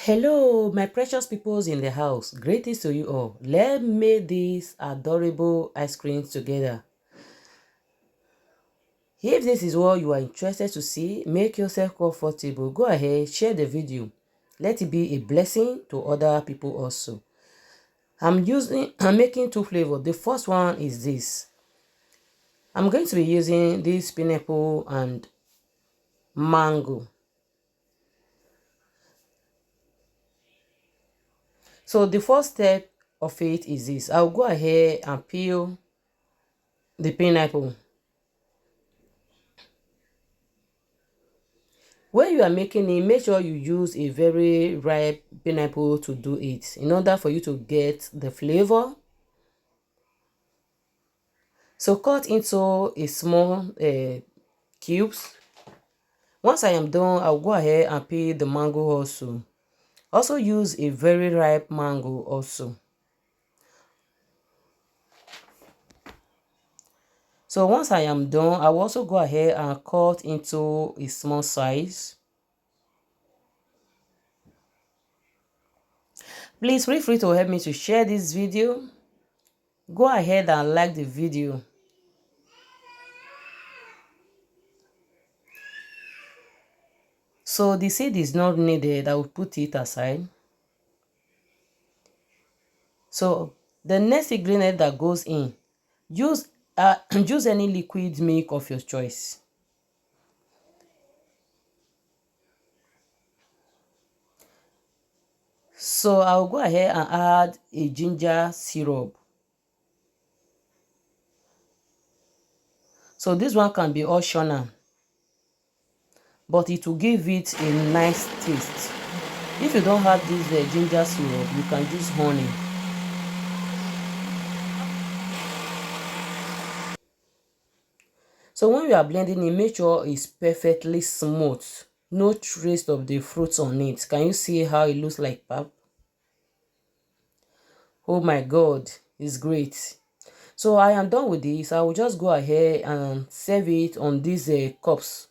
Hello, my precious peoples in the house. Greetings to you all. Let's make these adorable ice creams together. If this is what you are interested to see, make yourself comfortable. Go ahead, share the video. Let it be a blessing to other people also. I'm making two flavors. The first one is this. I'm going to be using this pineapple and mango. So the first step of it is this. I'll go ahead and peel the pineapple. When you are making it, make sure you use a very ripe pineapple to do it in order for you to get the flavor. So cut into a small cubes. Once I am done, I'll go ahead and peel the mango also. Also use a very ripe mango also. So once I am done, I will also go ahead and cut into a small size. Please feel free to help me to share this video. Go ahead and like the video. So the seed is not needed. I will put it aside. So the next ingredient that goes in, use use any liquid milk of your choice. So I'll go ahead and add a ginger syrup. So this one can be optional, but it will give it a nice taste. If you don't have this ginger syrup, you can use honey. So when you are blending it, make sure it's perfectly smooth. No trace of the fruits on it. Can you see how it looks like pap? Oh my god, it's great. So I am done with this. I will just go ahead and serve it on these cups.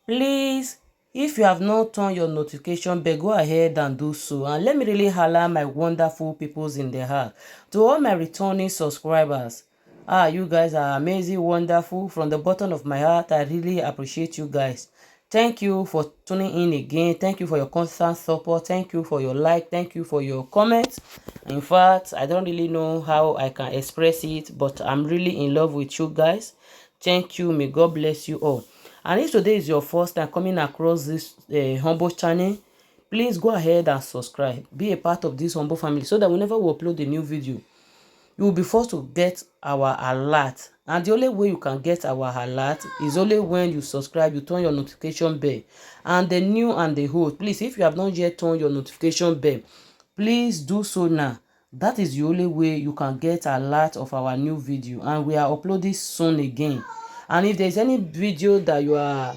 Please, if you have not turned your notification bell, go ahead and do so. And let me really holler my wonderful peoples in the heart. To all my returning subscribers, you guys are amazing, wonderful. From the bottom of my heart, I really appreciate you guys. Thank you for tuning in again. Thank you for your constant support. Thank you for your like. Thank you for your comments. In fact, I don't really know how I can express it, but I'm really in love with you guys. Thank you. May God bless you all. And if today is your first time coming across this humble channel, please go ahead and subscribe. Be a part of this humble family so that whenever we upload a new video, you will be forced to get our alert. And the only way you can get our alert is only when you subscribe, you turn your notification bell. And the new and the old, please, if you have not yet turned your notification bell, please do so now. That is the only way you can get alert of our new video. And we are uploading soon again. And if there's any video that you are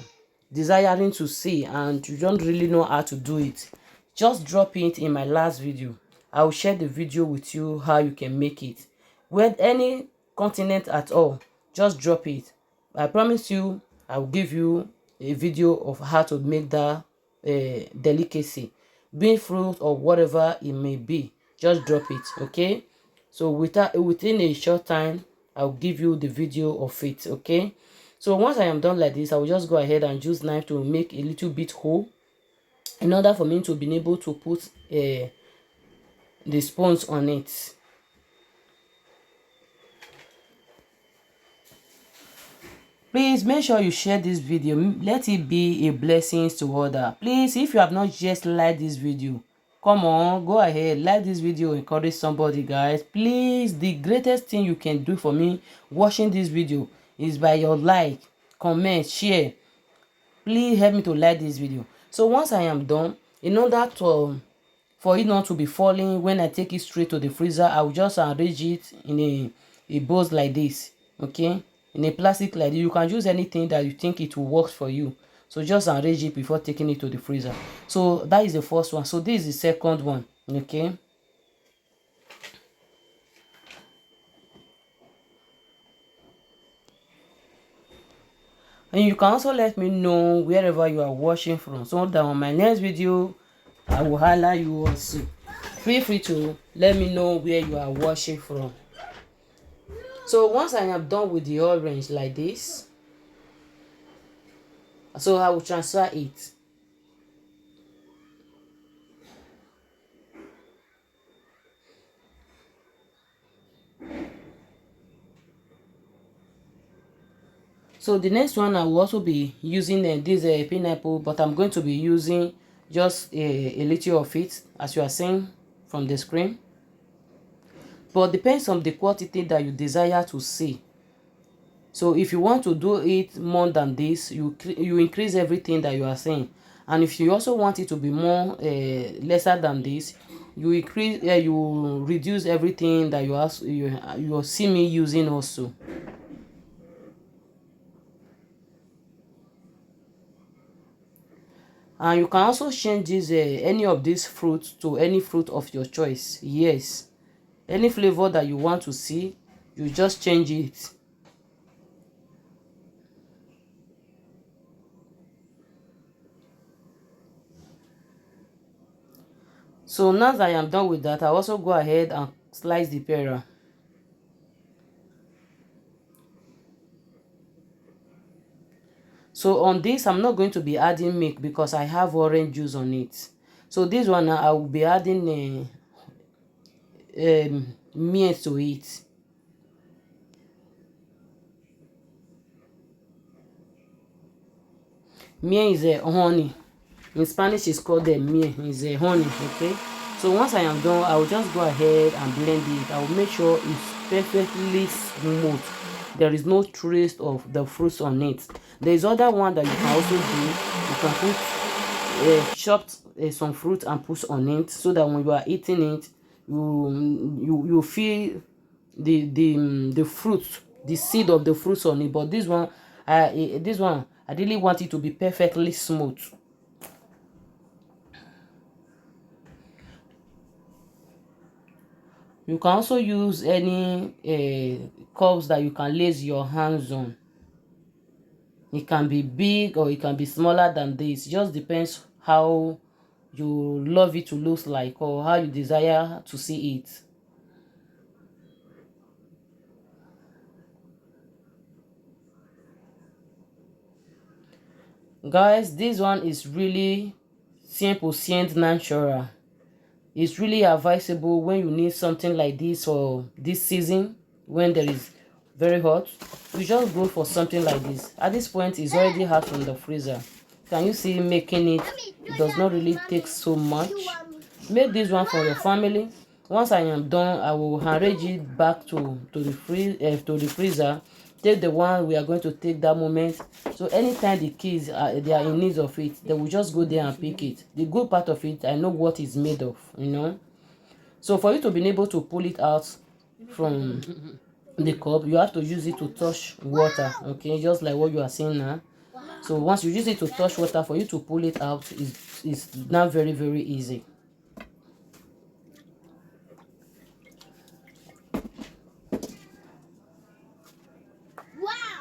desiring to see and you don't really know how to do it, just drop it in my last video. I will share the video with you how you can make it. With any continent at all, just drop it. I promise you, I will give you a video of how to make that delicacy. Bean fruit or whatever it may be, just drop it, okay? So within a short time, I'll give you the video of it, okay? So once I am done like this, I will just go ahead and use knife to make a little bit hole in order for me to be able to put the sponge on it. Please make sure you share this video. Let it be a blessing to others. Please, if you have not yet liked this video, come on, go ahead, like this video, encourage somebody, guys. Please, the greatest thing you can do for me watching this video is by your like, comment, share. Please help me to like this video. So once I am done, in order to for it not to be falling when I take it straight to the freezer, I will just arrange it in a bowl like this, okay, in a plastic like this. You can use anything that you think it will work for you. So just arrange it before taking it to the freezer. So that is the first one. So this is the second one. Okay. And you can also let me know wherever you are watching from, so that on my next video I will highlight you also. Feel free to let me know where you are watching from. So once I am done with the orange like this, so I will transfer it. So the next one I will also be using this pineapple, but I'm going to be using just a little of it, as you are seeing from the screen. But depends on the quantity that you desire to see. So if you want to do it more than this, you increase everything that you are saying. And if you also want it to be more lesser than this, you increase you reduce everything that you see me using also. And you can also change this any of these fruits to any fruit of your choice. Yes, any flavor that you want to see, you just change it. So now that I am done with that, I also go ahead and slice the pear. So on this, I'm not going to be adding milk because I have orange juice on it. So this one, I will be adding miel to it. Miel is honey. In Spanish, it's called miel. It's honey, okay? So once I am done, I will just go ahead and blend it. I will make sure it's perfectly smooth. There is no trace of the fruits on it. There is other one that you can also do. You can put chopped some fruit and put on it, so that when you are eating it, you feel the fruit, the seed of the fruits on it. But this one I really want it to be perfectly smooth. You can also use any cups that you can lace your hands on. It can be big or it can be smaller than this. It just depends how you love it to look like, or how you desire to see it. Guys, this one is really 100% natural. It's really advisable when you need something like this for this season, when there is very hot. You just go for something like this. At this point, it's already out from the freezer. Can you see making it? It does not really take so much. Make this one for your family. Once I am done, I will arrange it back to the freezer. Take the one we are going to take that moment. So anytime the kids they are in need of it, they will just go there and pick it. The good part of it, I know what it's made of, you know. So for you to be able to pull it out from the cup, you have to use it to touch water, okay, just like what you are seeing now. So once you use it to touch water, for you to pull it out is now very, very easy.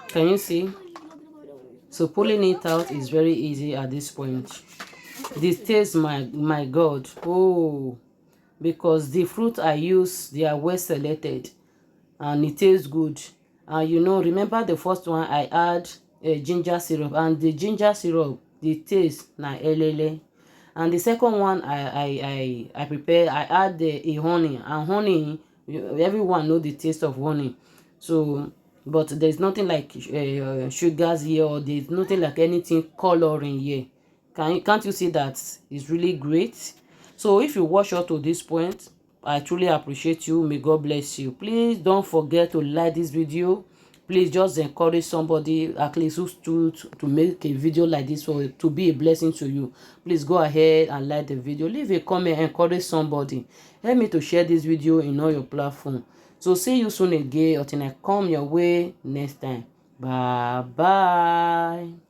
Can you see? So pulling it out is very easy at this point. This taste, my God, oh, because the fruit I use, they are well selected and it tastes good. And you know, remember the first one I add a ginger syrup, and the ginger syrup, the taste na elele. And the second one I prepare, I add a honey, and honey, everyone know the taste of honey. So but there's nothing like sugars here, or there's nothing like anything coloring here. Can't you see that it's really great? So if you watch up to this point, I truly appreciate you. May God bless you. Please don't forget to like this video. Please just encourage somebody at least who's to make a video like this, or to be a blessing to you. Please go ahead and like the video. Leave a comment, encourage somebody. Help me to share this video in all your platforms. So see you soon again, until I come your way next time. Bye bye.